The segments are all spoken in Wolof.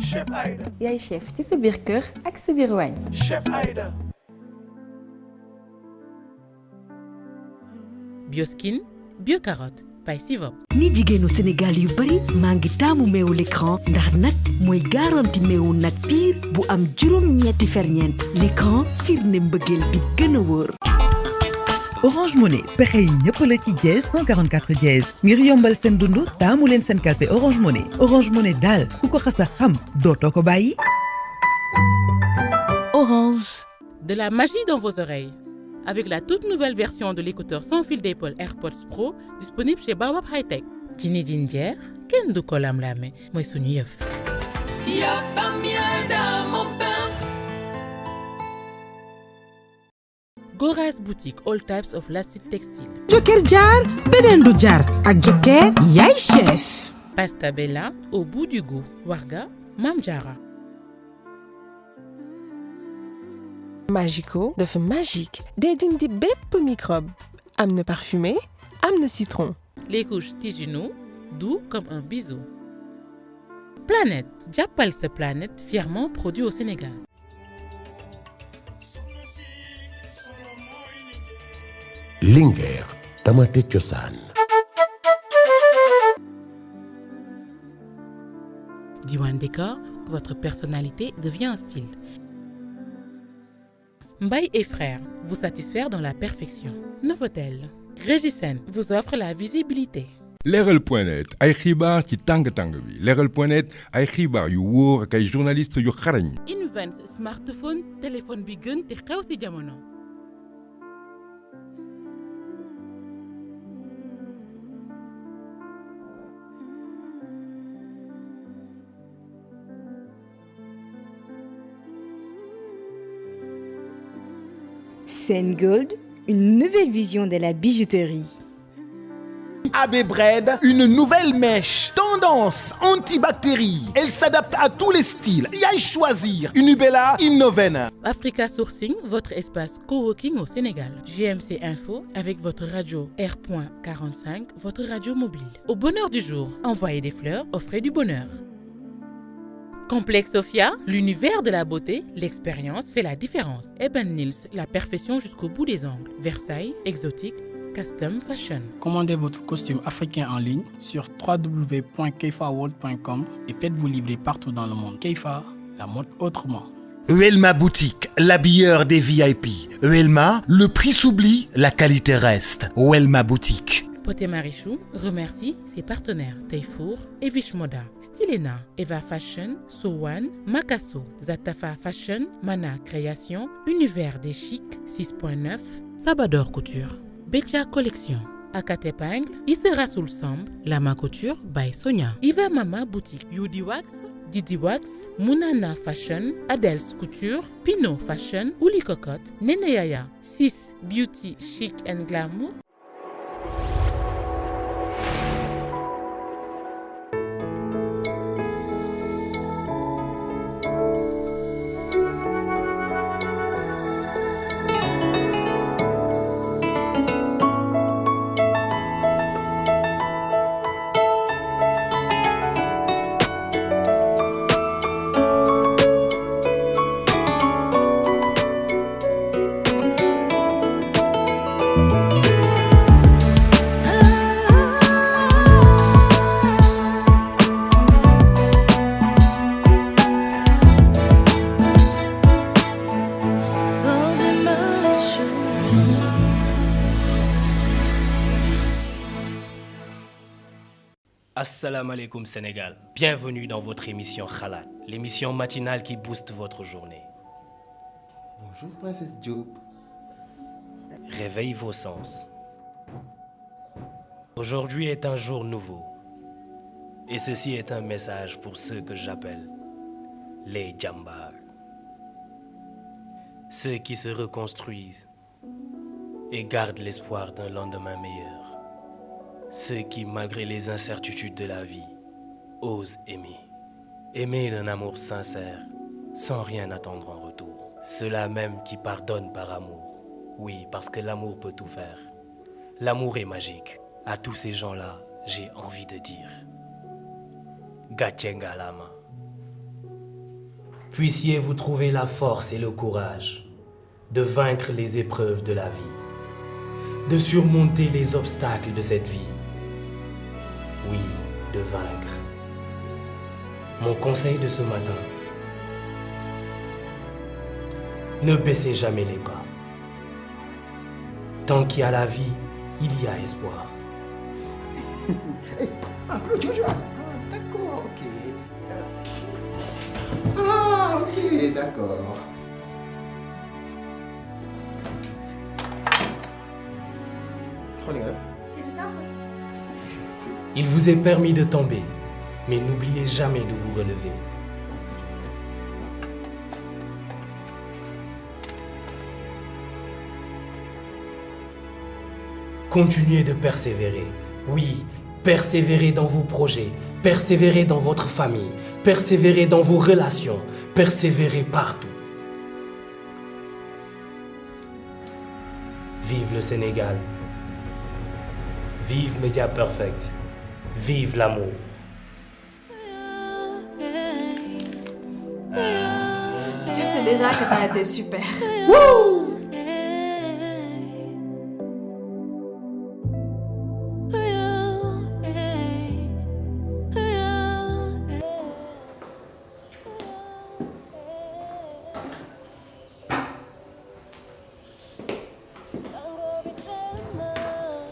Chef Aïda. yaay chef ci sa biir kër ak sa biir waañ. Chef Aïda. Bioskin, Biocarotte, by Sivop. ni jigéenu Sénégal yu bari maa ngi taamu meewu l'écran ndax nag mooy garanti meewu nag piir bu am juróom-ñetti ferñeent l'écran firnde mbëggeel bi gën a wóor. Orange Money pexe yi ñëpp la ci dièse 144 dièse ngir yombal seen dund taamu leen seen kalpe Orange Money daal ku ko xas a xam dootoo ko bàyyi. Orange. De la magie dans vos oreilles. Avec la toute nouvelle version de l'écouteur sans fil d'Apple AirPods Pro disponible chez Baobab Hightech. Jini Jinjer, kenn du ko lam-lame mooy suñu yëf. Y'a pas mieux dans mon pain. Goras Boutique, all types of lastic textile. Joker jar beneen du jar ak Joker yaay chef. Pasta Bella, au bout du goût. Warga, Mam Jara. Magico dafa magique day dindi bépp microbe am na parfumé am na citron. Les couches Tijunou, doux comme un bisou. Planète, jàppal sa planète, fièrement produit au Sénégal. Linguère, tamate cosaan. Diwan Décor, votre personnalité devient un style. Mbaye et Frères, vous satisfaire dans la perfection. Novotel, Régisen vous offre la visibilité. Leral.net ay xibaar ci tàng-tàng bi Leral.net ay xibaar yu wóor ak ay journalistes yu xarañ. Invent smartphone téléphone bi gën te xew ci jamono. Sen Gold, une nouvelle vision de la bijouterie. AB Bread, une nouvelle mèche, tendance antibactérie. Elle s'adapte à tous les styles. Yaay choisir. Unibella Innoven. Africa Sourcing, votre espace coworking au Sénégal. GMC Info avec votre radio R.45, votre radio mobile. Au bonheur du jour, envoyez des fleurs, offrez du bonheur. Complexe Sophia, l'univers de la beauté, l'expérience fait la différence. Eben Nils, la perfection jusqu'au bout des ongles. Versailles, exotique, custom fashion. Commandez votre costume africain en ligne sur www.keifaworld.com et faites-vous livrer partout dans le monde. Keifa, la mode autrement. Uelma Boutique, l'habilleur des VIP. Uelma, le prix s'oublie, la qualité reste. Uelma Boutique. Poté Marichou remercie ses partenaires Tayfour, Evish Moda, Stilena, Eva Fashion, Sowan, Makasso, Zatafa Fashion, Mana Création, Univers des Chics 6.9, Sabador Couture, Becha Collection, Akate Pingle, Issera Soul Samb, Lama Couture by Sonia, Iva Mama Boutique, Yudi Wax, Didi Wax, Munana Fashion, Adels Couture, Pino Fashion, Uli Cocotte, Nene Yaya, Sis Beauty Chic and Glamour. Assalamu alaikum Sénégal, bienvenue dans votre émission Khalat, l'émission matinale qui booste votre journée. Bonjour Princesse Diop. Réveille vos sens. Aujourd'hui est un jour nouveau. Et ceci est un message pour ceux que j'appelle les Djambars. Ceux qui se reconstruisent et gardent l'espoir d'un lendemain meilleur. Ceux qui, malgré les incertitudes de la vie, osent aimer. Aimer d'un amour sincère, sans rien attendre en retour. Ceux-là même qui pardonnent par amour. Oui, parce que l'amour peut tout faire. L'amour est magique. À tous ces gens-là, j'ai envie de dire Gatchenga Lama. puissiez-vous trouver la force et le courage de vaincre les épreuves de la vie, de surmonter les obstacles de cette vie. Oui, de vaincre. Mon conseil de ce matin, ne baissez jamais les bras. Tant qu'il y a la vie, il y a espoir. Claude Joshua. D'accord, ok. Ok, d'accord. Il vous est permis de tomber, mais n'oubliez jamais de vous relever. Continuez de persévérer. Oui, persévérez dans vos projets, persévérez dans votre famille, persévérez dans vos relations, persévérez partout. Vive le Sénégal. Vive Média Perfect. Vive l'amour. Je sais déjà que t'as été super.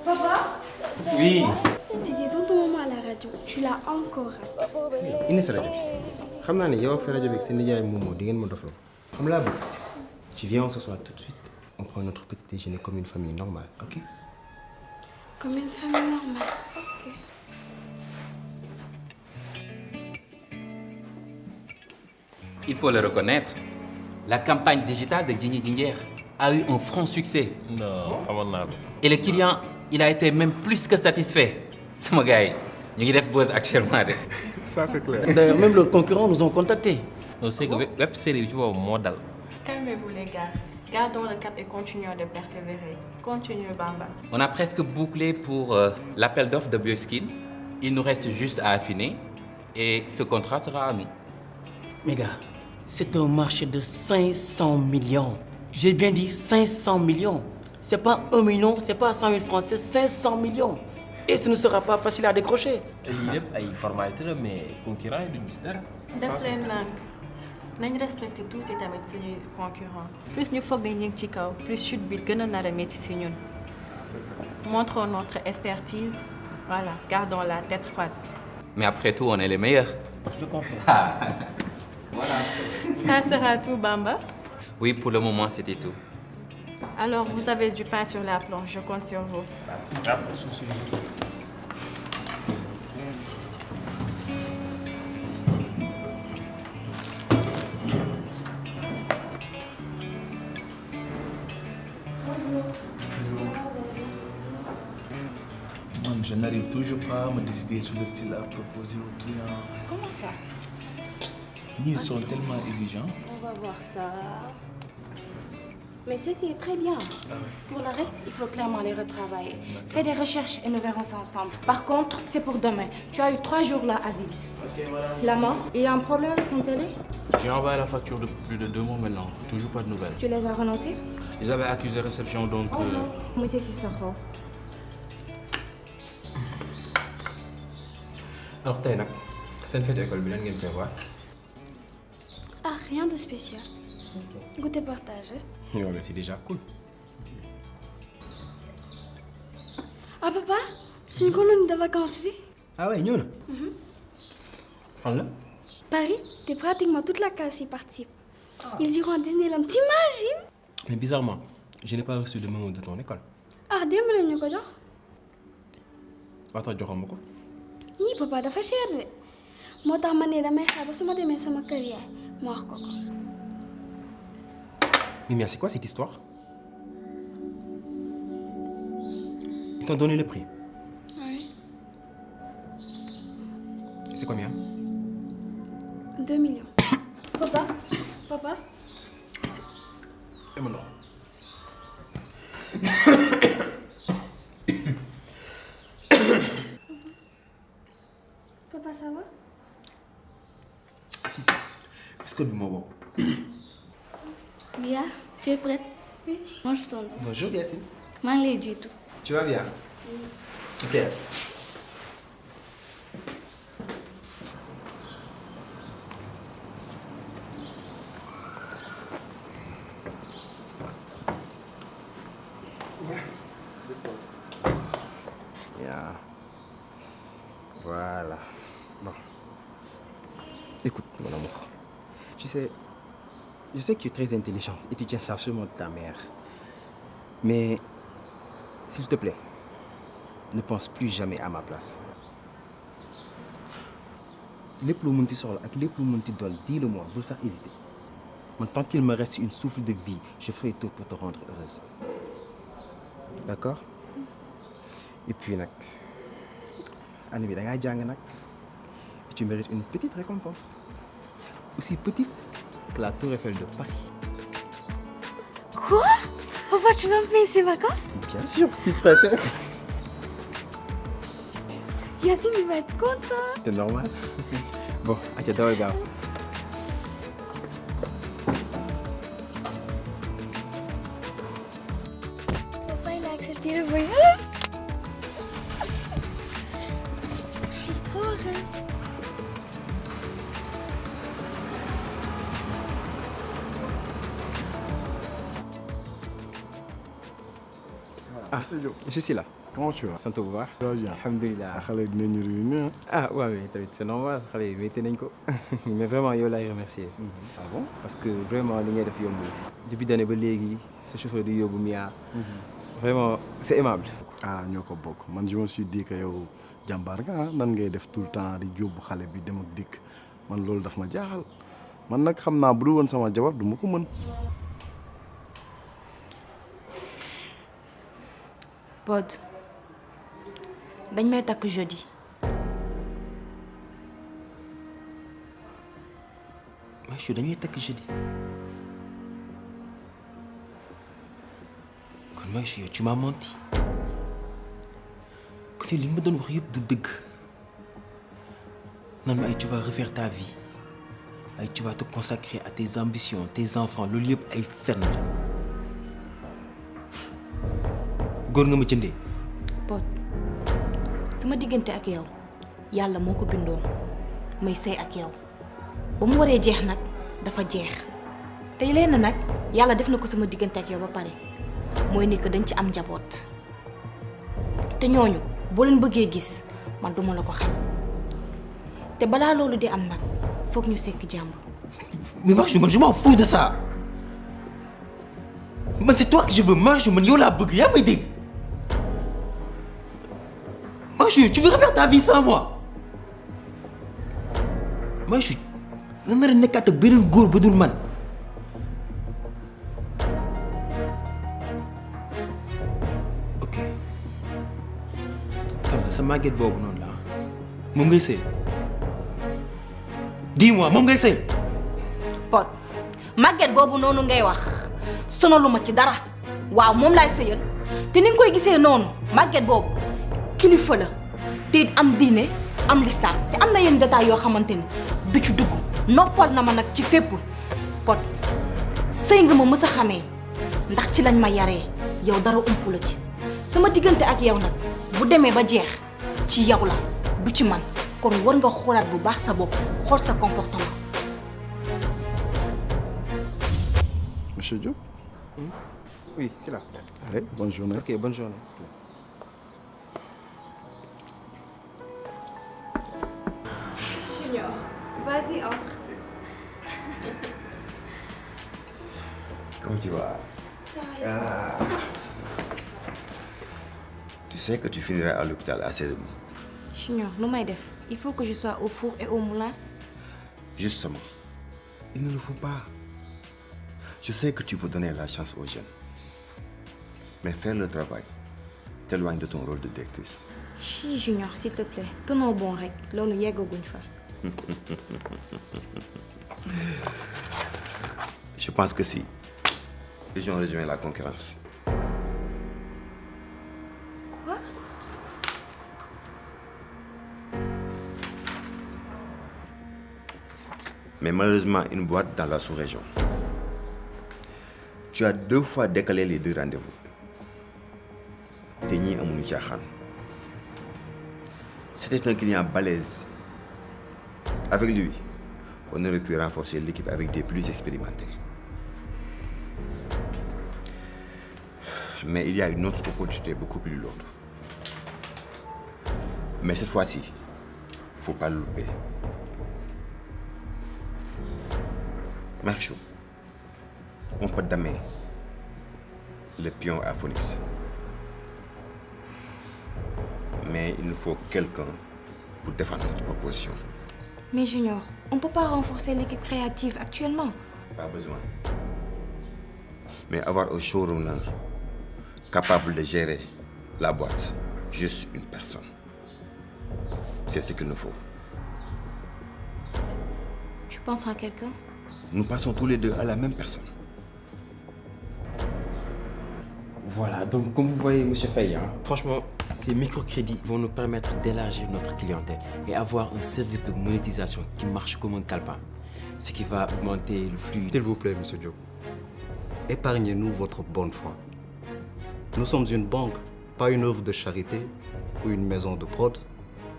Papa? Oui. C'était tonton maman à la radio. Je l'ai encore raté. indi sa rajo bi xam naa ne yow ak sa rajo bi ak seen nijaay Momo di ngeen ma dofloo xam laa bëgg tu viens on s'assoit tout de suite on prend notre petit déjeuner comme une famille normale, ok? Comme une famille normale. Ok. Il faut le reconnaître, la campagne digitale de Djinji Djinger a eu un franc succès. Non, et le client, il a été même plus que satisfait. C'est mon gars, nous avons buzz actuellement. Ça, c'est clair. D'ailleurs, même leurs concurrents nous ont contactés. On sait que web série, tu vois, modèle. Calmez-vous les gars. Gardons le cap et continuons de persévérer. Continuez Bamba. On a presque bouclé pour l'appel d'offres de Bioskin. Il nous reste juste à affiner et ce contrat sera à nous. Mais gars, c'est un marché de 500 millions. J'ai bien dit 500 millions. C'est pas 1 million, c'est pas 100 000 francs, c'est 500 millions. Et ce ne sera pas facile à décrocher. Il y a des formalités, mais concurrents et du mystère. def leen nànk nañ respecté tuuti tamit suñuy concurrent plus ñu foog ne ñu ngi ci kaw plus chute bi gën a nar a métti si ñun. Montrons notre expertise, voilà, gardons la tête froide. Mais après tout, on est les meilleurs. Je confirme. Voilà. Ça sera tout Bamba. Oui, pour le moment, c'était tout. Alors vous avez du pain sur la planche, je compte sur vous. Je n'arrive toujours pas à me décider sur le style à proposer aux clients. Comment ça? Ils sont tellement exigeants. On va voir ça. Mais ceci est très bien. Pour le reste, il faut clairement les retravailler. Fais des recherches et nous verrons ça ensemble. Par contre, c'est pour demain. Tu as eu 3 jours là, Aziz. Ok, madame. Maman, il y a un problème avec cette télé? J'ai envoyé la facture depuis plus de 2 mois maintenant. Toujours pas de nouvelles. Tu les as renoncés? Ils avaient accusé réception donc. Monsieur Sissoko. Alors tey nag seen fête école bi lan ngeen prévoir? Ah, rien de spécial. Goûter partagé. Non mais c'est déjà cool. Ah papa, c'est une colonie de vacances, oui? Ah ouais, ñëw na. Fan la? Paris, t'es pratiquement toute la classe y participe. Ils iront à Disneyland, t'imagines? Mais bizarrement, je n'ai pas reçu de mémo de ton école. Ah, démb la ñu ko jox. Waxtaan joxoon ma ko. Yii papa dafa cher de. Moo tax ma ne damay xaar ba su ma demee sama kër yaay ma wax ko ko. Mimia, c'est quoi cette histoire? Ils t'ont donné le prix. Oui. C'est combien? 2 millions. Papa, papa. Et mon or. Papa, ça va? Si. Est-ce que nous m'en Mia, tu es prête? Oui. Mange ton dos. Bonjour Yacine. Mange les tout. Tu vas bien? Oui. Super. Yeah. Voilà. Bon. Écoute, mon amour. Tu sais, je sais que tu es très intelligente et tu tiens ça sûrement de ta mère. Mais, s'il te plaît, ne pense plus jamais à ma place. Les plus montés sur et les plus montés donnent, dis-le-moi, vous ça hésiter. Mais tant qu'il me reste une souffle de vie, je ferai tout pour te rendre heureuse. D'accord? Et puis, Annie, tu mérites une petite récompense. Aussi petite que la Tour Eiffel de Paris. Quoi? Papa, tu vas me payer ces vacances? Bien sûr, petite princesse. Yacine, il va être content. C'est normal. Bon, attends, regarde. Papa, il a accepté le voyage. Je suis trop heureuse. Ah, je suis là. Comment tu vas? Ça te va? Ça va bien. Alhamdulillah. Réunis. Ah ouais, c'est normal. Mais vraiment, je l'ai remercié. Ah bon? Parce que vraiment, depuis l'année de ce chauffeur de Yobu Mia, vraiment, c'est aimable. Ah, ñoko bok. Man je me suis dit que yow jambar nga nan ngay def tout le temps di yobbu xalé bi dem ak dik. Man lolou daf ma jaaxal. Man nak xamna bu dul won sama jabar duma ko mën. Pod, dañ may takk jeudi. Monsieur, dañ may takk jeudi. Kon monsieur, tu m'as menti. Kon li nga ma doon wax yëpp du dëgg. Nan ma ay tu vas refaire ta vie. Ay tu vas te consacrer à tes ambitions, tes enfants, loolu yëpp ay fen la. Góor nga ma jëndee. Pod, sama diggante ak yow yàlla moo ko bindoon may sëy ak yow ba mu waree jeex nag dafa jeex te leen nag yàlla def na ko sama diggante ak yow ba pare mooy ni que dañ ci am njaboot te ñooñu boo leen bëggee gis man duma la ko xañ te balaa loolu di am nag foog ñu sekk jàmb. Mais Marjo, man je m'en fous de ça. Man c'est toi que je veux, Marjo, man yow laa bëgg yaa may dégg. Marjo, tu veux refaire ta vie sans moi? Marjo, nga nar a nekkaat ak beneen góor ba dul man. Ok. Kan la sa màgget boobu noonu la moom ngay sëy. Dis-moi, moom ngay sëy. Pod, màgget boobu noonu ngay wax sonaluma ci dara waaw moom laay sëyal te ni nga koy gisee noonu màgget boobu kilifa la te am diine am lislaam te am na yenn détails yoo xamante ni du ci dugg noppal na ma nag ci fépp. Pod, sëy nga ma mës a xamee ndax ci lañ ma yaree yow dara umpu la ci sama diggante ak yow nag bu demee ba jeex ci yow la du ci man kon war nga xoolaat bu baax sa bopp xool sa comportement. Monsieur Diop? Oui, c'est là. Allez, bonne journée. Ok, bonne journée. Junior, vas-y, entre. Comment tu vas? Ça va. Tu sais que tu finiras à l'hôpital assez de moi. Junior, nu may def il faut que je sois au four et au moulin. Justement, il ne le faut pas. Je sais que tu veux donner la chance aux jeunes. Mais faire le travail t'éloigne de ton rôle de directrice. Chi Junior, s'il te plaît, tonoo bon rek loolu yeggaguñ fa. Je pense que si, ils ont rejoint la concurrence. Quoi? mais malheureusement une boîte dans la sous-région. Tu as 2 fois décalé les 2 rendez-vous. T'es amuñu caaxaan. C'était un client balèze. Avec lui, on aurait pu renforcer l'équipe avec des plus expérimentés. Mais il y a une autre opportunité beaucoup plus lourde. Mais cette fois-ci, faut pas le louper. Marichou, on peut damer le pion à Phoenix. Mais il nous faut quelqu'un pour défendre notre proposition. Mais Junior, on ne peut pas renforcer l'équipe créative actuellement. Pas besoin. Mais avoir un showrunner capable de gérer la boîte, juste une personne, c'est ce qu'il nous faut. Tu penses à quelqu'un? Nous passons tous les deux à la même personne. Voilà, donc comme vous voyez, M. Faye, franchement, ces microcrédits vont nous permettre d'élargir notre clientèle et avoir un service de monétisation qui marche comme un calepin, ce qui va augmenter le flux. S'il vous plaît, M. Diop, épargnez-nous votre bonne foi. Nous sommes une banque, pas une œuvre de charité ou une maison de prod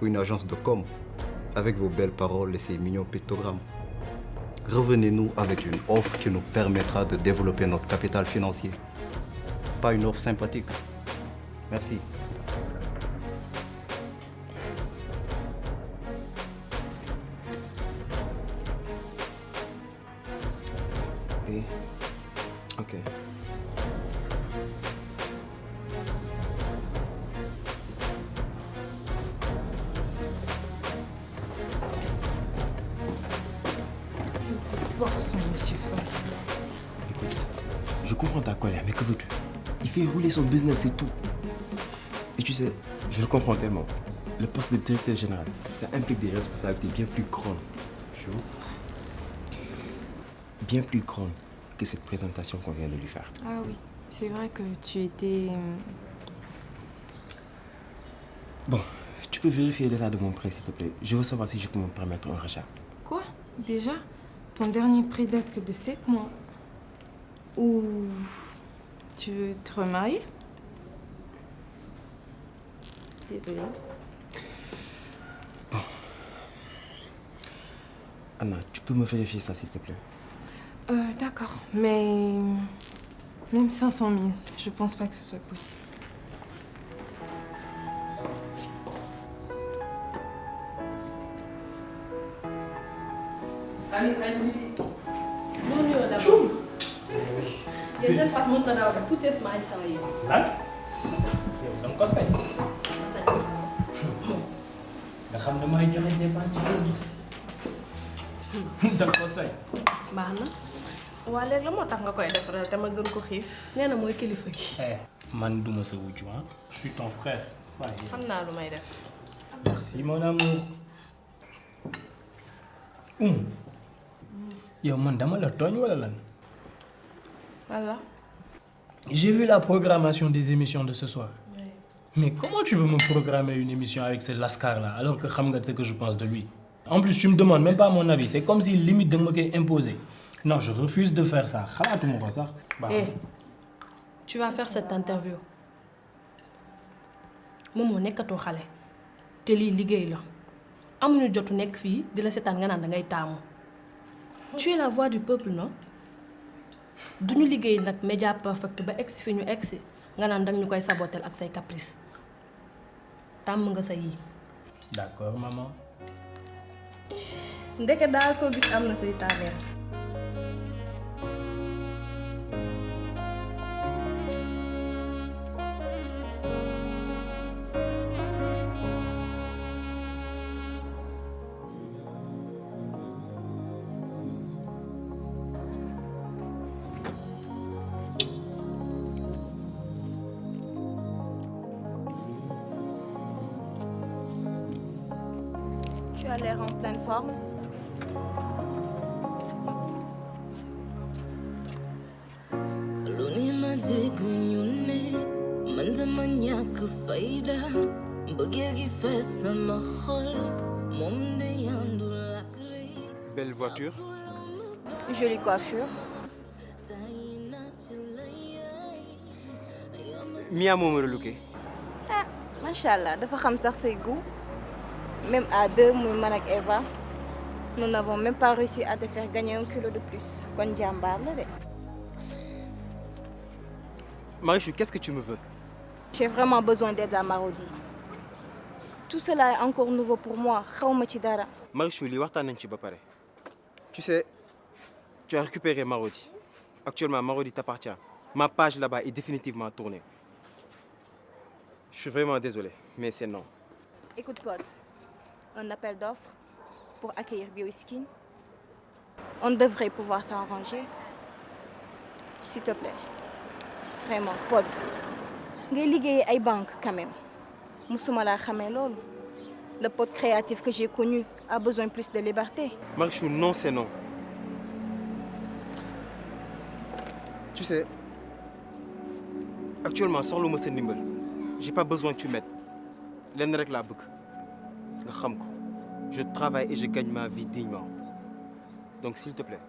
ou une agence de com, avec vos belles paroles et ces mignons pictogrammes. Revenez-nous avec une offre qui nous permettra de développer notre capital financier. Pas une offre sympathique. Merci. Oui. Ok. Monsieur Faye. Écoute, je comprends ta colère, mais que veux-tu? Il fait rouler son business, c'est tout. Et tu sais, je le comprends tellement. Le poste de directeur général, ça implique des responsabilités bien plus grandes. Bien plus grandes que cette présentation qu'on vient de lui faire. Ah oui, c'est vrai que tu étais... Bon, tu peux vérifier l'état de mon prêt, s'il te plaît. Je veux savoir si je peux me permettre un rachat. Quoi? Déjà? Ton dernier prêt date que de 7 mois. Ou... tu veux te remarier? Désolée. Bon. Anna, tu peux me vérifier ça, s'il te plaît? D'accord, mais... même 500 000, je pense pas que ce soit possible. tout est smile sama yow. lan yow da nga ko sañ. nga xam ne may joxe dépense ci kër gi da nga ko sañ. baax na waa léegi la moo tax nga koy defaral te ma gën ko xiif nee na mooy kilifa gi. man duma sa wujju je suis ton frère. waaye xam naa lu may def. merci mon amour. Yow man dama la tooñ wala lan? Voilà. J'ai vu la programmation des émissions de ce soir. Oui. Mais comment tu veux me programmer une émission avec ce lascar-là alors que xam nga ce que je pense de lui? En plus, tu me demandes même pas mon avis. C'est comme si limite de me imposer. Non, je refuse de faire ça. Xalaatuma ko sax. Eh, tu vas faire cette interview. Momo nekkatoo xale te lii liggéey la amuñu jotu nekk fii di la seetaan nga naan da ngay taamu. Tu es la voix du peuple, non? duñu liggéey nag média perfect ba egsi fi ñu egsi nga naan danga ñu koy sabotel ak say caprice tàmm nga sa yii. D'accord maman. ndeke daal koo gis am na say tànneel. Tu as l'air en pleine forme. Belle voiture. Jolie coiffure. Mia moo ma relooké. Ah, machallah, dafa xam sax say goût. Même à deux, muy man ak Eva, nous n'avons même pas réussi à te faire gagner 1 kilo de plus. Kon jàmbaar la de. Marichou, qu'est-ce que tu me veux? J'ai vraiment besoin d'aide à Marodi. Tout cela est encore nouveau pour moi. Xawma ci dara. Marichou, li waxtaan nañ ci ba pare. Tu sais, tu as récupéré Marodi. Actuellement, Marodi t'appartient. Ma page là-bas est définitivement tournée. Je suis vraiment désolé, mais c'est non. Écoute, pote, un appel d'offres pour accueillir Bioskin. On devrait pouvoir s'arranger. S'il te plaît. Vraiment, pote. Ngay liggéey ay banque quand même. Musuma la xamé lolu. Le pote créatif que j'ai connu a besoin plus de liberté. Marichou, non, c'est non. Tu sais, actuellement, soxluma sa ndimbal. J'ai pas besoin que tu m'aides. Lenn rek laa bëgg nga xam ko. Je travaille et je gagne ma vie dignement. Donc s'il te plaît,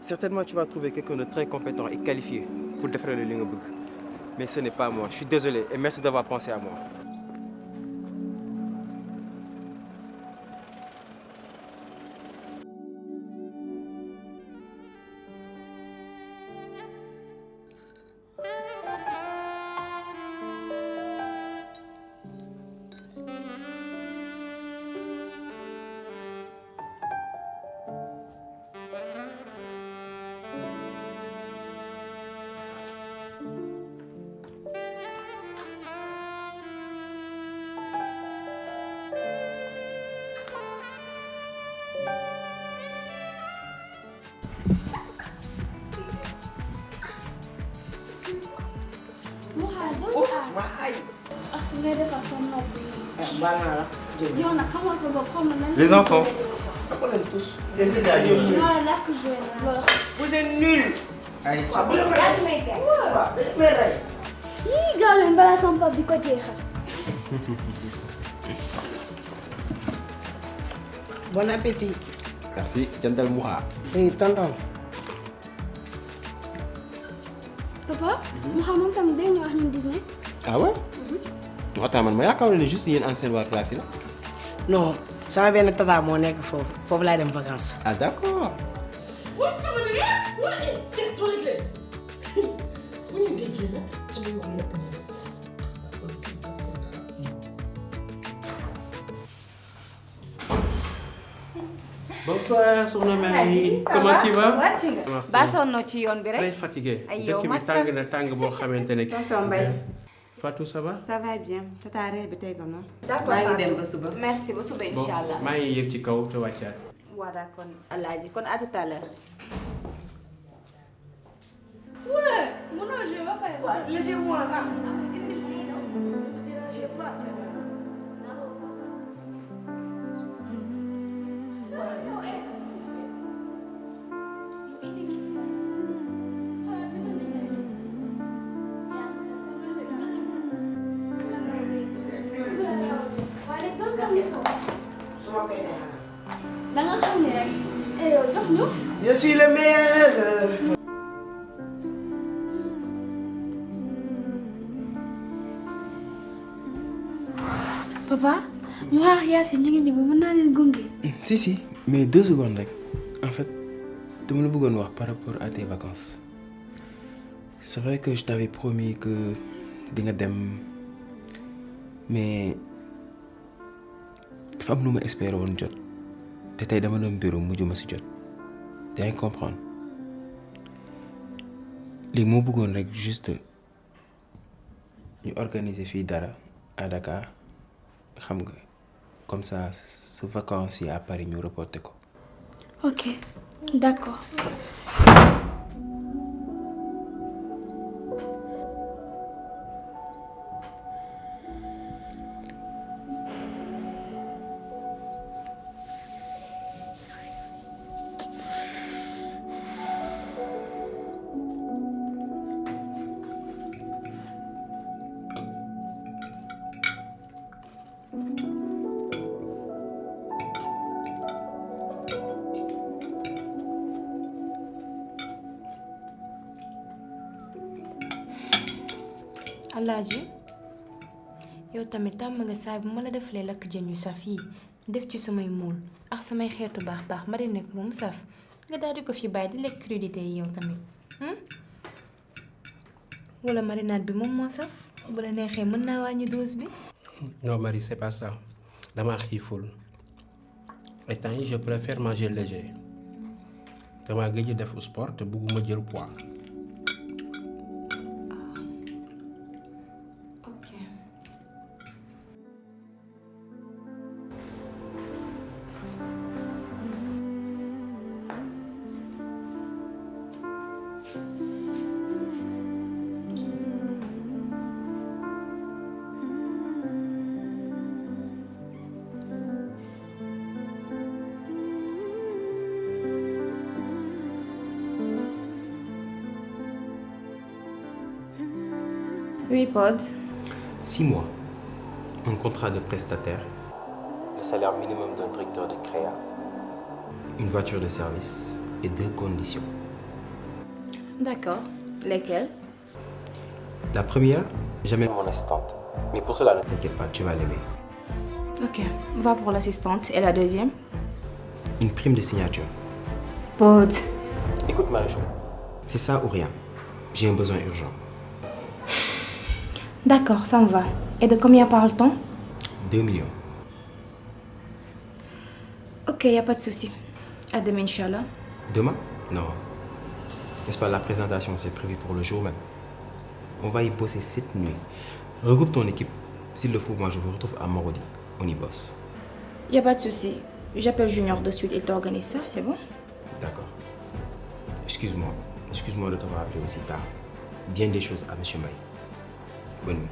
certainement tu vas trouver quelqu'un de très compétent et qualifié pour defare li nga bëgg. Mais ce n'est pas moi. Je suis désolé et merci d'avoir pensé à moi. Les enfants. Vous êtes nuls. Bon appétit. Merci, Jandal Moura. Oui, tonton. Papa, Mouhamed tam day ñu wax ñun Disney. Ah ouais? Attends, man ma yaakaar ne juste yéen ancienne waa classe yi la. Non, sama benn tata moo nekk foofu. Foofu laay dem vacances. Ah d'accord. Bonsoir, soxna Mélanie. Comment tu vas? wàcc nga. ba sonnoo ci yoon bi rek. Très fatigué. ay yow dëkk bi tàng na tàng boo xamante ne. Tonton Mbaye. Fatou, ça va? Ça va bien. Tata reer bi tey ko noonu. D'accord, maa ngi dem ba suba. Merci, ba suba Bon, inchallah. maa ngi yéeg ci kaw te wàccaat. Voilà, kon Alaaji, kon à tout à l'heure. Ouais, mon nom je vais pas. Laissez-moi là. Da nga xam ne rek. Eh yow jox ñu. Je suis le meilleur. Papa, mu wax Yacine ñu ngi ñëw mën naa leen gunge. Si, mais 2 secondes rek. En fait, dama la bëggoon wax par rapport à tes vacances. C'est vrai que je t'avais promis que di nga dem, mais dafa am lu ma espéré woon jot. Te tey dama doon bureau mujj ma si jot. Yaa ngi comprendre. Léegi moo bëggoon rek juste ñu organiser fii dara à Dakar xam nga comme ça ce vacances yi à Paris ñu reporté ko. Ok, d'accord. Alaaji yow tamit tàmm nga saa bu ma la defalee lakk jën yu saf yi def ci samay muul ak samay xeetu baax baax marine ko mu saf nga daal di ko fi bàyyi di lekk crudité yi yow tamit wala marinade bi moom moo saf bu la neexee mën naa wàññi dose bi. Non Marie, c'est pas ça. Dama xiiful. Et temps yi je préfère manger léger. Dama gëj def sport te bëgguma jël poids. Oui, Pod. 6 mois, un contrat de prestataire, le salaire minimum d'un directeur de créa, une voiture de service et 2 conditions. D'accord. Lesquelles? La première, j'amène mon assistante. Mais pour cela, ne t'inquiète pas, tu vas l'aimer. Ok, va pour l'assistante. Et la deuxième? Une prime de signature. Pod. Écoute Marichou, c'est ça ou rien. J'ai un besoin urgent. D'accord, ça me va. Et de combien parle-t-on? 2 millions. Ok, y a pas de souci. À demain, Inch'Allah. Demain? Non. N'est-ce pas, la présentation, c'est prévu pour le jour même. On va y bosser cette nuit. Regroupe ton équipe. S'il le faut, moi, je vous retrouve à Marodi. On y bosse. Y a pas de souci. J'appelle Junior de suite. Il t'organise ça, c'est bon? D'accord. Excuse-moi. Excuse-moi de t'avoir appelé aussi tard. Bien des choses à M. Mbaye. Bonne nuit.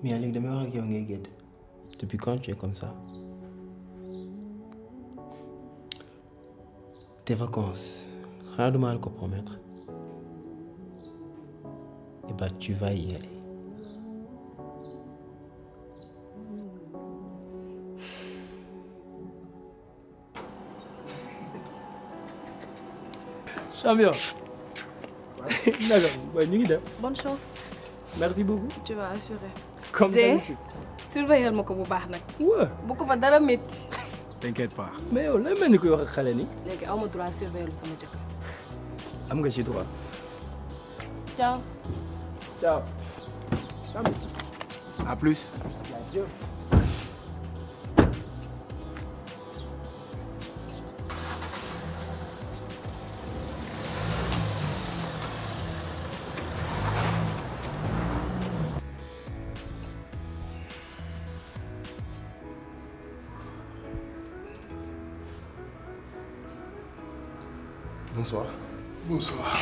Mais Alec, demain, depuis quand tu es comme ça? Tes vacances, rien de mal qu'on promettre. Et bah, tu vas y aller. Champion. Bonne chance. Merci beaucoup. Tu vas assurer. Comme d'habitude. Surveiller ma ko bu baax nag. Ouais. Bu ko fa dara métti. T'inquiète pas. Mais yow lay mel ni koy wax ak xale ni. Léegi aw ma droit surveiller lu sama jëkkër. Am nga ci droit. Ciao. Ciao. À plus. Bonsoir. Bonsoir.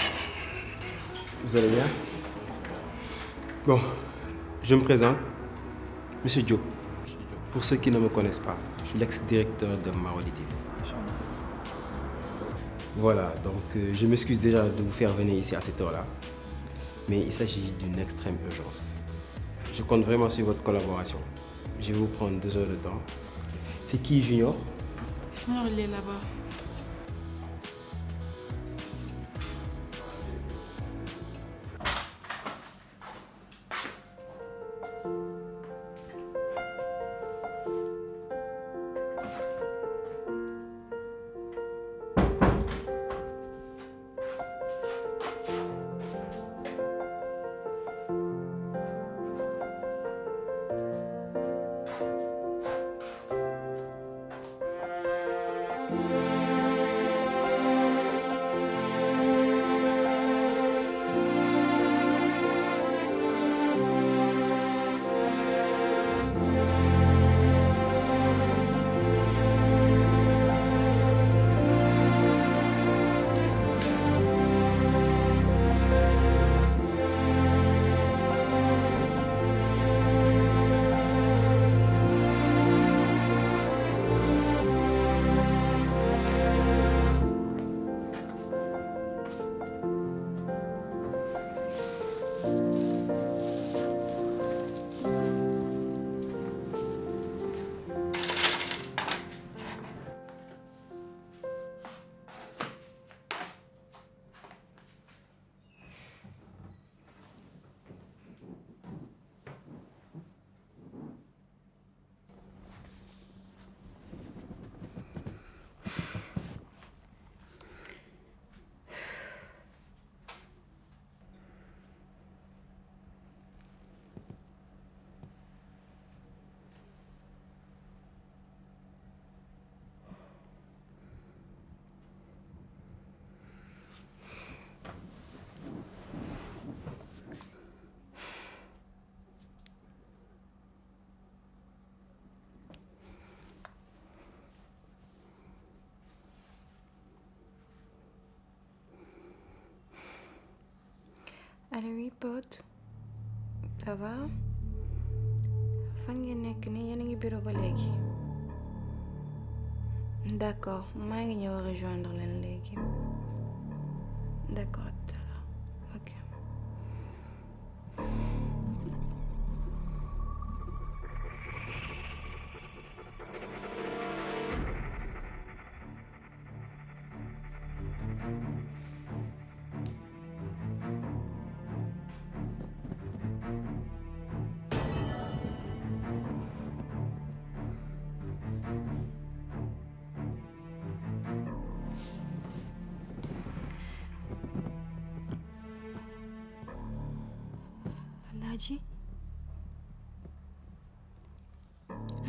Vous allez bien? Bon, je me présente. Monsieur Diop. Pour ceux qui ne me connaissent pas, je suis l'ex-directeur de Marodi TV. Voilà, donc je m'excuse déjà de vous faire venir ici à cette heure-là. Mais il s'agit d'une extrême urgence. Je compte vraiment sur votre collaboration. Je vais vous prendre 2 heures de temps. C'est qui Junior? Junior, il est là-bas. Thank you. Allô oui Pod ça va fan ngeen nekk nii yéen a ngi bureau ba léegi d'accord maa ngi ñëw rejoindre leen léegi d'accord tout à l'heure ok.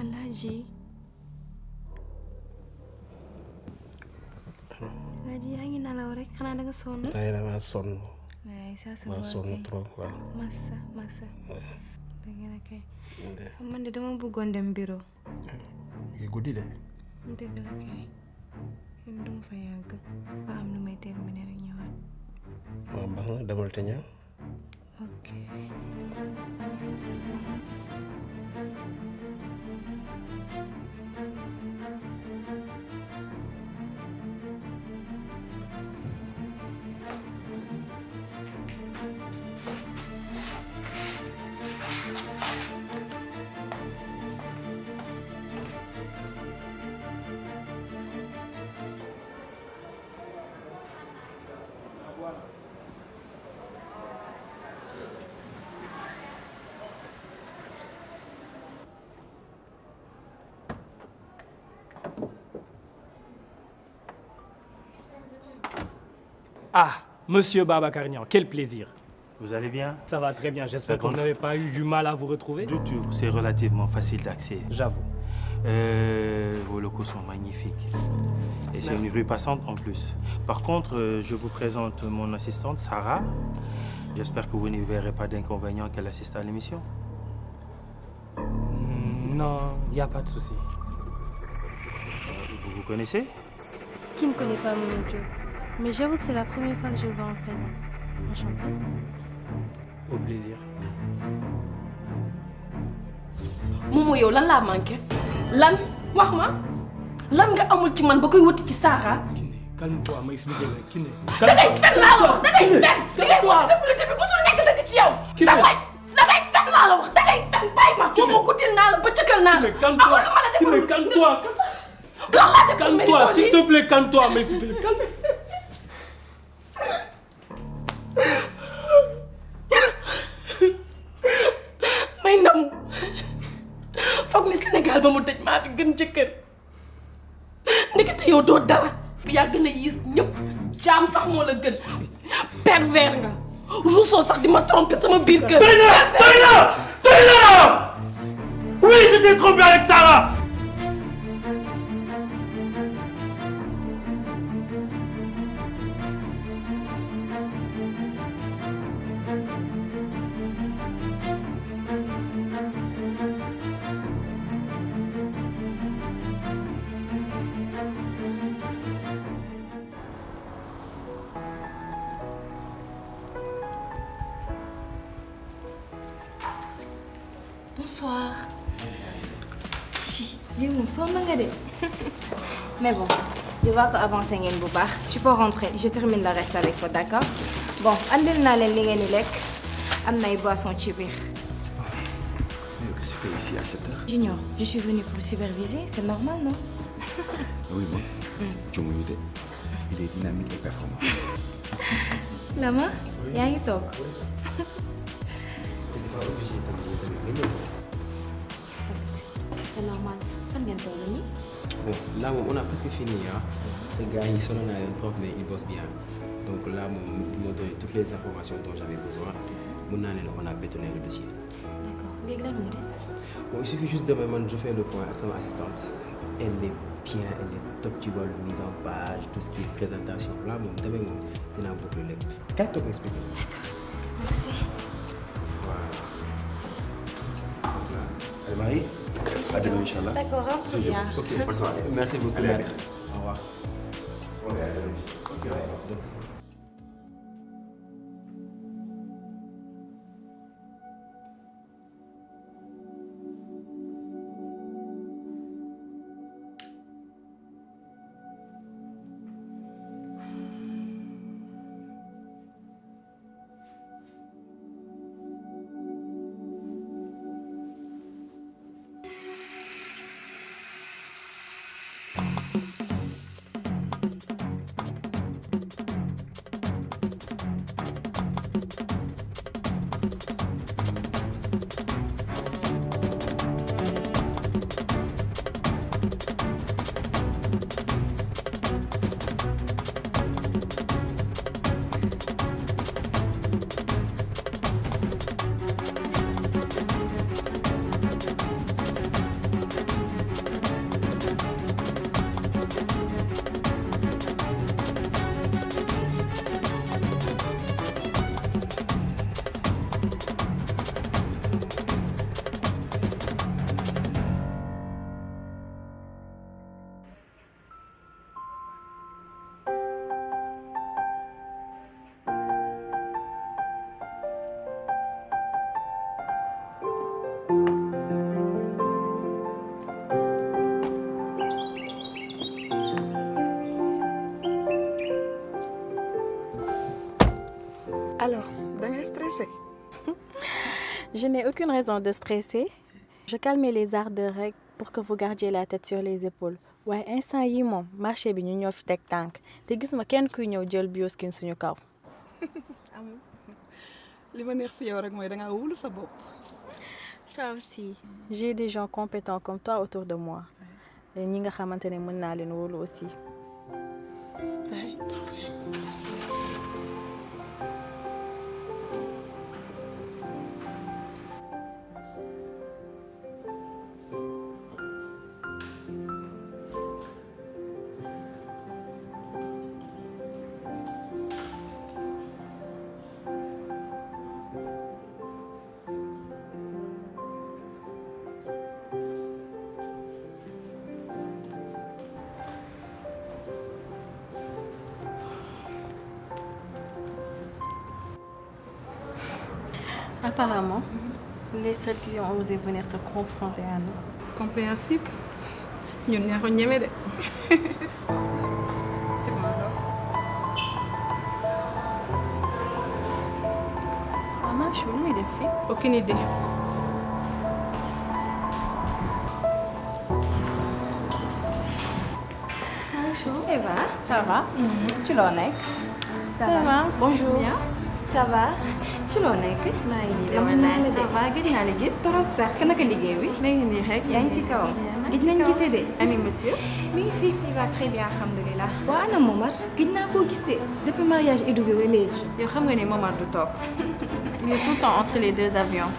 Alaaji yaa ngi nelaw rek xanaa danga sonn. tey dama sonn. waaye ça se maa voit sonn kay. trop waaw. massa dëgg la kay. man de dama bëggoon dem bureau. ngi guddi de. dëgg la kay yéen duma fa yàgg ba am lu may terminer rek ñëwaat. waaw baax na demal te ñëw. ok. Ah, monsieur Babacar Niang, quel plaisir. Vous allez bien? Ça va très bien, j'espère que vous n'avez pas eu du mal à vous retrouver. Du tout, c'est relativement facile d'accès. J'avoue. Vos locaux sont magnifiques. Et c'est une Merci. rue passante en plus. Par contre, je vous présente mon assistante, Sarah. J'espère que vous n'y verrez pas d'inconvénient qu'elle assiste à l'émission. Non, il n'y a pas de souci. Vous vous connaissez? Qui ne connaît pas mon Dieu? Mais j'avoue que c'est la première fois que je le vois en présence. Enchantée. Au plaisir. Momo yow lan laa manqué lan wax ma lan nga amul ci man ba koy wuti ci Sara. Calme-toi, ma expliqué la Kiné. dangay fen laa la wax dangay fen dangay wax depuis le début musul nekk dëgg ci yow. dangay fen laa la wax dangay fen bàyyi ma. Momo kutil naa la bëccëgal naa la. amul lu ma la defal. Kiné, calme-toi. lan laa def Calme-toi, s'il te plaît, calme-toi, ma expliqué. Calme. may ndam foog ni Sénégal ba mu tëj maa fi gën jëkkër ndekete yow doo dara yaa gën a yiis ñëpp jaam sax moo la gën pervers nga Rousseau sax di ma tromper sama biir kër. Doy na oui, je t'ai trompé avec Sarah. Bonsoir. Yow moom sonn nga de. Mais bon, je vois que avancé ngeen bu baax. Tu peux rentrer, je termine le reste avec toi, d'accord? Bon, andil naa leen li ngeen di lekk. Am na ay boissons ci biir. Mais qu'est-ce que tu fais ici à cette heure? Junior, je suis venue pour superviser, c'est normal, non? Oui, moi. Djumuyude. Il est dynamique et performant. Lama, yaa ngi toog. C'est normal. Fan ngeen toll nii? Bon, là, on a presque fini. Hein. Ces gars, ils sont là, mais ils bossent bien. Donc là, ils m'ont donné toutes les informations dont j'avais besoin. Maintenant, on a bétonné le dossier. D'accord. Léegi lan moo des? Bon, il suffit juste demain, je fais le point avec son assistante. Elle est bien, elle est top, tu vois, le mise en page, tout ce qui est présentation. Là, demain, il y a beaucoup de lettres. Qu'est-ce que tu m'expliques? Merci. Voilà. Allez, Marie. À demain, Inch'Allah. D'accord, rentre bien. Ok, bonne soirée. Merci beaucoup, Allez, maître. allez. Au revoir. Ok, à demain. Ok, au revoir. Je n'ai aucune raison de stresser. Je calme les ardeurs pour que vous gardiez la tête sur les épaules. Ouais, instant yi moom marché bi ñu ñoo fi teg tànk te gisuma kenn kuy ñëw jël Bioskin suñu kaw. li ma neex si yow rek mooy dangaa wóolu sa bopp. Toi aussi. J'ai des gens compétents comme toi autour de moi. Et ñi nga xamante ne mën naa leen wóolu aussi. Ouais, parfait. Apparemment, les seuls qui ont osé venir se confronter à nous. Compréhensible. ñun ñaa ko ñeme de. C'est bon alors. Maman, je suis où les filles? Aucune idée. Bonjour. Eva. Ça va? Tu l'en es? Ça va. Bonjour. Bien. Ça va. ci loo nekk. maa ngi nii dama laaj ça va gëj naa la gis. trop sax ka naka liggéey bi. maa ngi nii rek. yaa ngi ci kawam. gëj nañ gisee de. Ami monsieur. mi ngi fi. il va très bien alhamdulilah. waa ana Momar. gëj naa koo gis de depuis mariage Idou bi ba léegi. yow xam nga ne Momar du toog. Il est tout le temps entre les deux avions.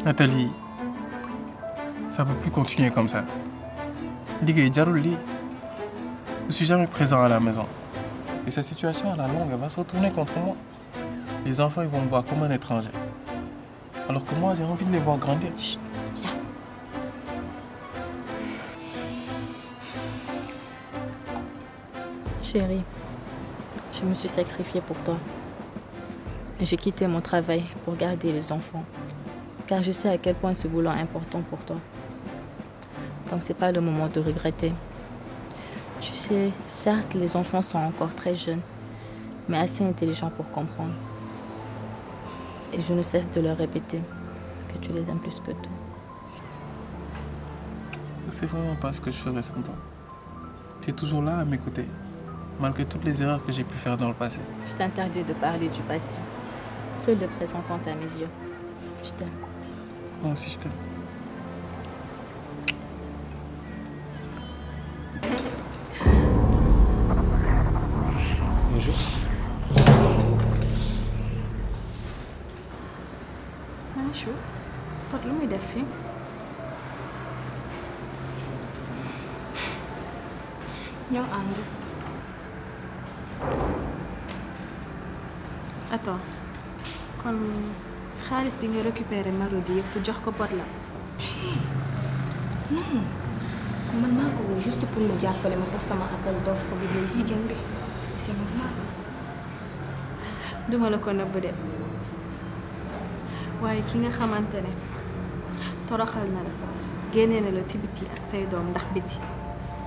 Nathalie, ça peut plus continuer comme ça. Ligue jarul li. Je suis jamais présent à la maison. Et cette situation, à la longue, elle va se retourner contre moi. Les enfants, ils vont me voir comme un étranger. Alors que moi, j'ai envie de les voir grandir. Chut, viens. Chérie, je me suis sacrifiée pour toi. J'ai quitté mon travail pour garder les enfants. Car je sais à quel point ce boulot est important pour toi. Donc c'est pas le moment de regretter. Tu sais, certes, les enfants sont encore très jeunes, mais assez intelligents pour comprendre. Et je ne cesse de leur répéter que tu les aimes plus que tout. C'est vraiment pas ce que je ferais sans toi. Tu es toujours là à mes côtés, malgré toutes les erreurs que j'ai pu faire dans le passé. Je t'interdis de parler du passé. Seul le présent compte à mes yeux. Je t'aime. Moi aussi, je t'aime. Bonjour. Chou, Pod lu muy def fii. ñoo ànd. Attends, kon xaalis bi nga récupéré Marodi yëpp jox ko Pod la. non man maa ko woo juste pour mu jàppale ma pour sama appel d'offre bi Boy Skin bi c'est normal. duma la ko nëbb de waaye ki nga xamante ne toroxal na la génnee na la si biti ak say doom ndax biti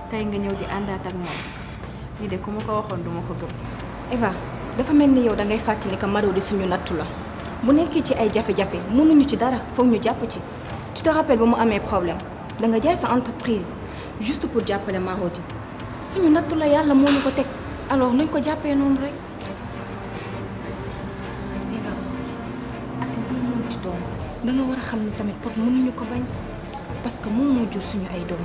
tey nga ñëw di àndaat ak moom ni de ku ma ko waxoon duma ko gëm. Eva dafa mel ni yow dangay fàttali que Marodi suñu nattu la bu nekkee ci ay jafe-jafe mënuñu ci dara foog ñu jàpp ci. tu te rappelles ba mu amee problème danga jaay sa entreprise juste pour jàppale Marodi suñu nattu la yàlla moo ñu ko teg alors nañ ko jàppee noonu rek. Eva ak lu mu mën ci doom danga war a xam ni tamit Pod mënuñu ko bañ parce que moom moo jur suñu ay doom.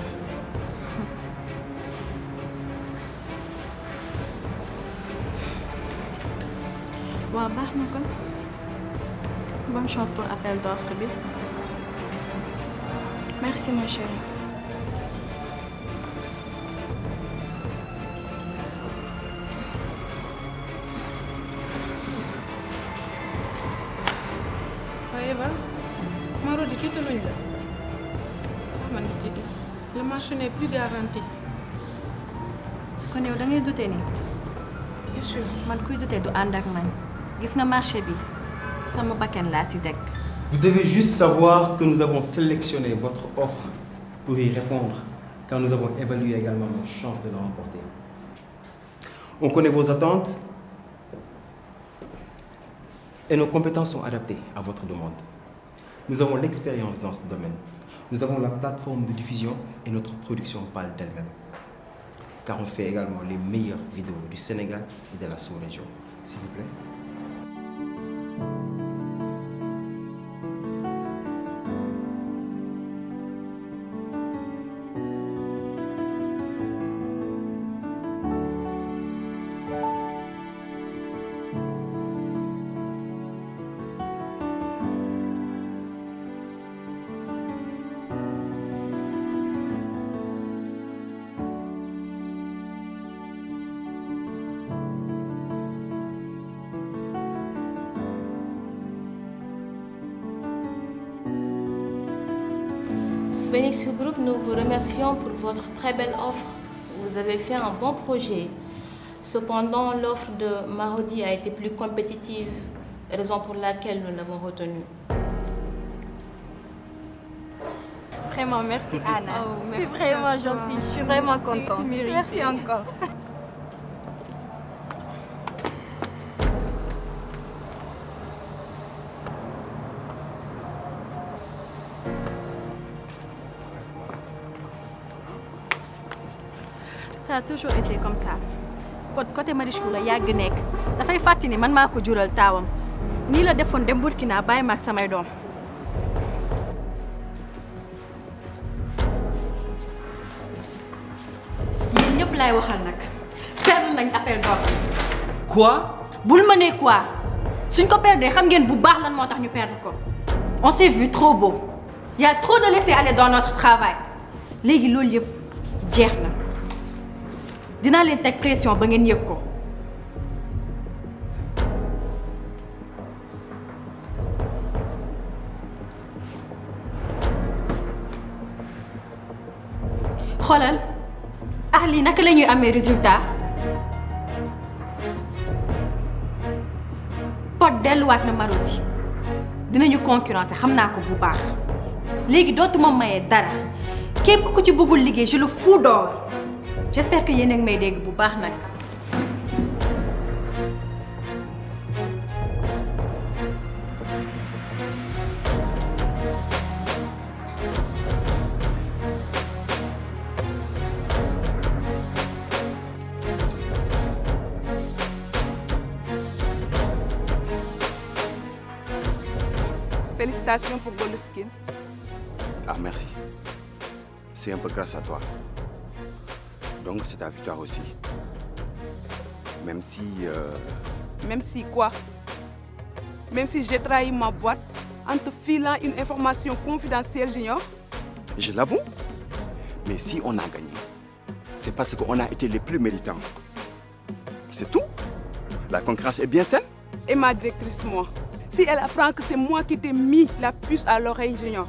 waaw baax na kon bonne chance pour appel d'offre bi. Merci ma chérie. waaye Eva Marodi tiitaluñ la man di tiitu le marché n'est plus garanti. kon yow da ngay douter nii. bien sûr man kuy douter du ànd ak man gis nga marché bi sama bakkan laa si teg. Vous devez juste savoir que nous avons sélectionné votre offre pour y répondre, car nous avons évalué également nos chances de la remporter. On connaît vos attentes Et nos compétences sont adaptées à votre demande. Nous avons l'expérience dans ce domaine. Nous avons la plateforme de diffusion et notre production parle d'elle-même. Car on fait également les meilleures vidéos du Sénégal et de la sous-région. S'il vous plaît. Phoenix Group, nous vous remercions pour votre très belle offre. Vous avez fait un bon projet. Cependant, l'offre de Marodi a été plus compétitive, raison pour laquelle nous l'avons retenue. Vraiment, merci Anna. C'est vraiment gentil. Je suis vraiment contente. Merci encore. Ça a toujours été comme ça. Côté Marichou la yàgg nekk dafay fàttali ni man maa ko jural taawam nii la defoon dem Burkina bàyyi ma ak samay doom. Yéen ñëpp laay waxal nag perdre nañ appel d'offre. Quoi? Bul ma ne quoi suñ ko perdre xam ngeen bu baax lan moo tax ñu perdre ko. On s'est vu trop beau. Il y a trop de laisser aller dans notre travail. Léegi loolu yëpp jeex na. Dinaa leen teg pression ba ngeen yëg ko. xoolal lii naka la ñuy amee résultat. Pod delluwaat na Marodi dinañu concurrencer xam naa ko bu baax léegi dootuma maye dara képp ku ci bëggul liggéey je le fous dehors. J'espère que yéen a ngi may dégg bu baax nag. Félicitations pour Goldeskin. Ah, merci. C'est un peu grâce à toi. Donc c'est ta victoire aussi. Même si... Même si quoi? Même si j'ai trahi ma boîte en te filant une information confidentielle, Junior? Je l'avoue. Mais si on a gagné, c'est parce qu'on a été les plus méritants. C'est tout. La concurrence est bien saine. Et ma directrice, moi. Si elle apprend que c'est moi qui t'ai mis la puce à l'oreille, Junior.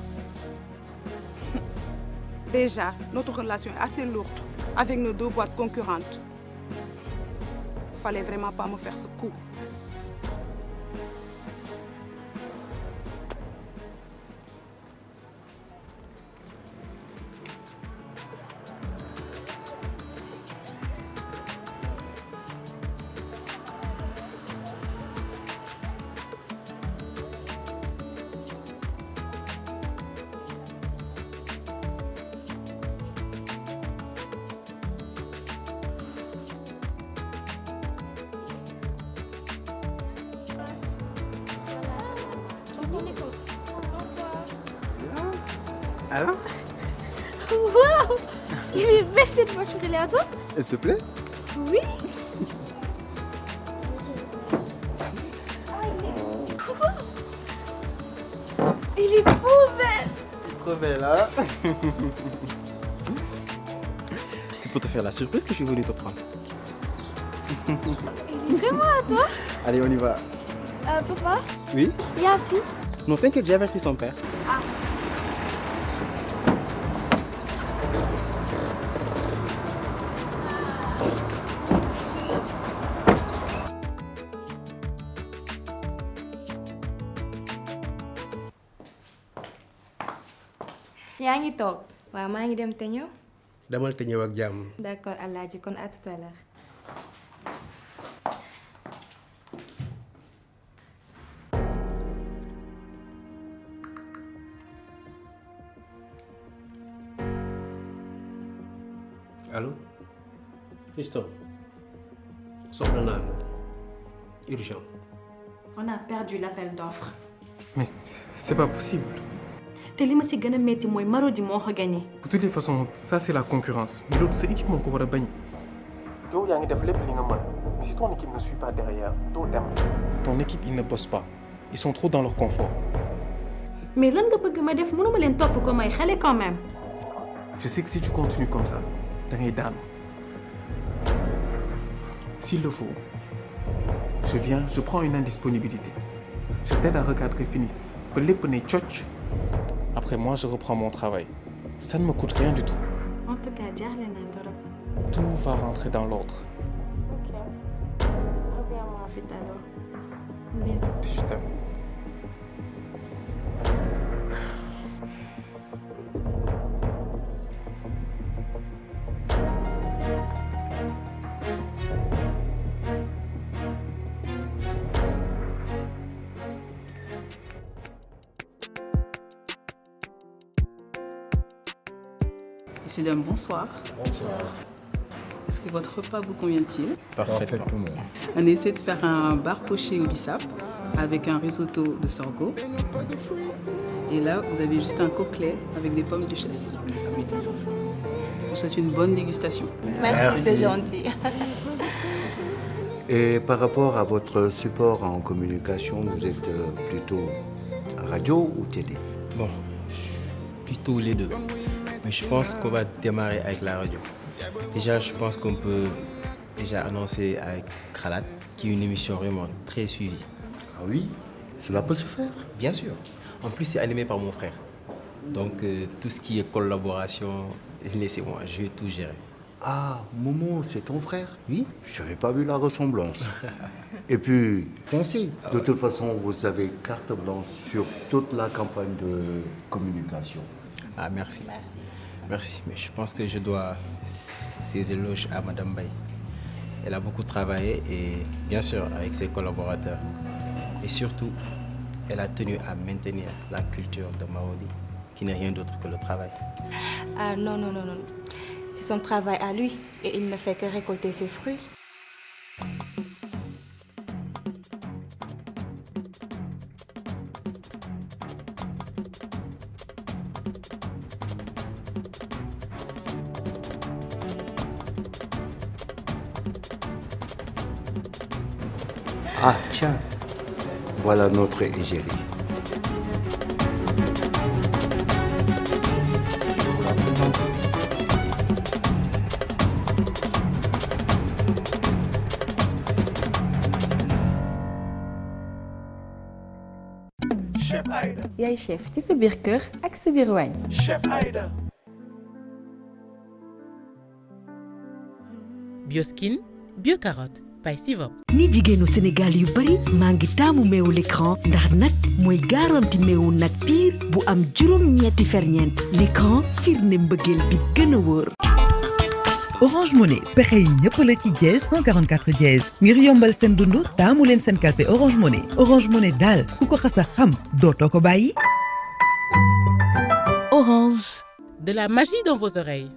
Déjà, notre relation est assez lourde avec nos deux boîtes concurrentes. Fallait vraiment pas me faire ce coup. Alors? Waouh! Il est belle cette voiture, elle est à toi? Elle te plaît? Oui! Elle est trop belle! Trop belle, hein? C'est pour te faire la surprise que je suis venu te prendre. Elle est vraiment à toi? Allez, on y va. Papa? Oui? Yassi? Non, t'inquiète, j'ai averti son père. Ah. yaa ngi toog. waaw maa ngi dem te ñëw. demal te ñëw ak jàmm. D'accord Alaaji kon à tout à l'heure. Allô? Christophe, soxla naa la. Urgent. On a perdu l'appel d'offres. Mais c'est pas possible. te li ma si gën a métti mooy Marodi moo ko gagné. De toutes les façons, ça c'est la concurrence. Mais l'autre, c'est l'équipe qui va gagner. Yo, yaa ngi def lépp li nga mën. Mais si ton équipe ne suit pas derrière, doo dem. Ton équipe, ils ne bossent pas. Ils sont trop dans leur confort. mais lan nga bëgg ma def mënuma leen topp ko may xale quand même. Je sais que si tu continues comme ça, da ngay daanu. S'il le faut, je viens, je prends une indisponibilité. Je t'aide à recadrer Finis. Ba lépp ne cocc. Après moi, je reprends mon travail. Ça ne me coûte rien du tout. En tout cas, jaaxle naa torop. Tout va rentrer dans l'ordre. Ok. Reviens-moi vite alors. Bisous. Je t'aime. Monsieur Dame, bonsoir. Bonsoir. Est-ce que votre repas vous convient-il? Parfaitement. On essaie de faire un bar poché au bissap avec un risotto de sorgho. Et là, vous avez juste un coquelet avec des pommes duchesse. Je vous souhaite une bonne dégustation. Merci, c'est gentil. Et par rapport à votre support en communication, vous êtes plutôt radio ou télé? Bon, plutôt les deux. Mais je pense qu'on va démarrer avec la radio. Déjà, je pense qu'on peut déjà annoncer avec Khalat, qui est une émission vraiment très suivie. Ah oui? Cela peut se faire? Bien sûr. En plus, c'est animé par mon frère. Donc, tout ce qui est collaboration, laissez-moi, je vais tout gérer. Ah, Momo, c'est ton frère? Oui. Je n'avais pas vu la ressemblance. Et puis, foncez. De toute façon, vous avez carte blanche sur toute la campagne de communication. Ah, merci. Merci, mais je pense que je dois ces éloges à Madame Baye. Elle a beaucoup travaillé et bien sûr avec ses collaborateurs. Et surtout, elle a tenu à maintenir la culture de Marodi, qui n'est rien d'autre que le travail. Ah non. C'est son travail à lui et il ne fait que récolter ses fruits. Ah, tiens, voilà notre égérie. Chef Aïda. yaay chef ci sa biir kër ak sa biir waañ. Chef Aïda. Bioskin, Biocarotte, by Sivop. ni jigéenu Sénégal yu bari maa ngi taamu meewu l'écran ndax nag mooy garanti meewu nag piir bu am juróom-ñetti ferñeent l'écran firnde mbëggeel bi gën a wóor. Orange Money pexe yi ñëpp la ci dièse 144 dièse ngir yombal seen dund taamu leen seen kalpe Orange Money daal ku ko xas a xam dootoo ko bàyyi. Orange. De la magie dans vos oreilles.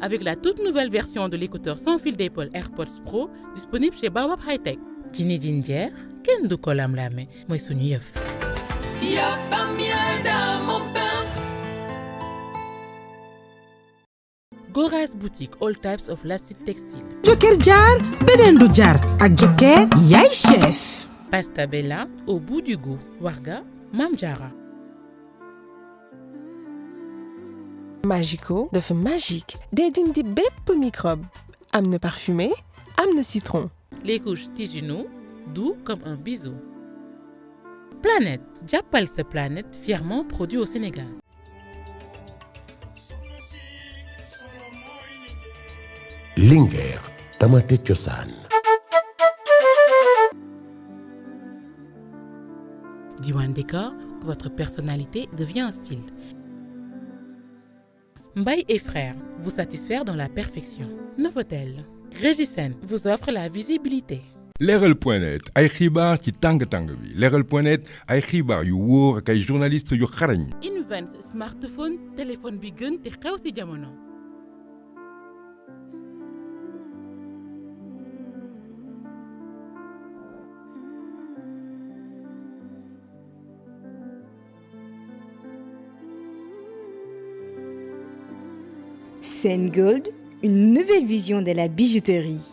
Avec la toute nouvelle version de l'écouteur sans fil d'Apple AirPods Pro disponible chez Baobab Hightech. Kini Ginger, ken du ko lam lame, moy suñu yëf. Y'a pas mieux dans mon pain. Goras Boutique, all types of lastic textile. Joker jar beneen du jar ak Joker yaay chef. Pasta Bella, au bout du goût. Warga, Mam Jara. Magico dafa magique day dindi bépp microbe am na parfumé am na citron. Les couches Tijuno, doux comme un bisou. Planète, jàppal sa planète, fièrement produit au Sénégal. Linguère, Tamate Cosaan. Diwan Décor, votre personnalité devient un style. Mbaye et Frères, vous satisfaire dans la perfection. Novotel, Régisen vous offre la visibilité. Leral.net ay xibaar ci tàng-tàng bi Leral.net ay xibaar yu wóor ak ay journalistes yu xarañ. Invent smartphone téléphone bi gën te xew ci jamono. Sen Gold, une nouvelle vision de la bijouterie.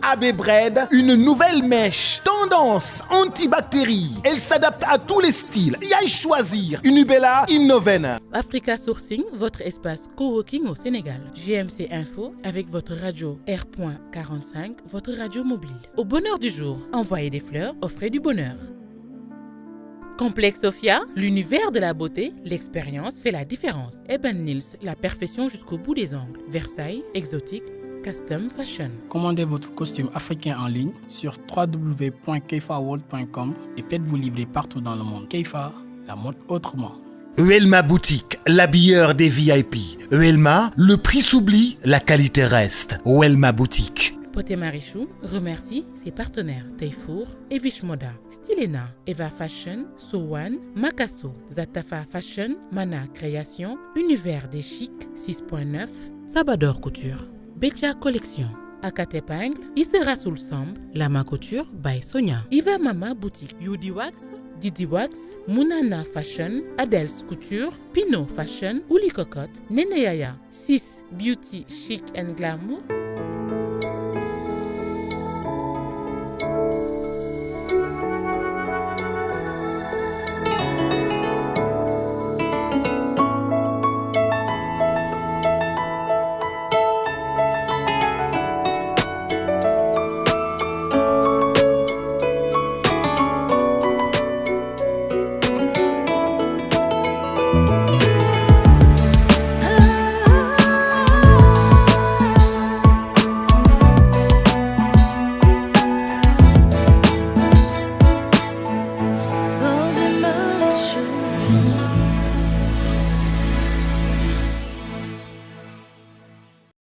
AB Bread, une nouvelle mèche, tendance antibactérie. Elle s'adapte à tous les styles. Y a choisir. Une bella innovaine. Africa Sourcing, votre espace coworking au Sénégal. GMC Info avec votre radio R.45, votre radio mobile. Au bonheur du jour, envoyez des fleurs, offrez du bonheur. Complexe Sophia, l'univers de la beauté, l'expérience fait la différence. Eben Nils, la perfection jusqu'au bout des ongles. Versailles, exotique, custom fashion. Commandez votre costume africain en ligne sur www.keifaworld.com et faites-vous livrer partout dans le monde. Keifa, la mode autrement. Uelma Boutique, l'habilleur des VIP. Uelma, le prix s'oublie, la qualité reste. Uelma Boutique. Poté Marichou remercie ses partenaires Tayfour, Evish Moda, Stilena, Eva Fashion, Sowan, Makasso, Zatafa Fashion, Mana Création, Univers des Chics 6.9, Sabador Couture, Becha Collection, Akate Pingle, Issera Soul Samb, Lama Couture by Sonia, Iva Mama Boutique, Yudi Wax, Didi Wax, Munana Fashion, Adels Couture, Pino Fashion, Uli Cocotte, Nene Yaya, 6 Beauty Chic and Glamour.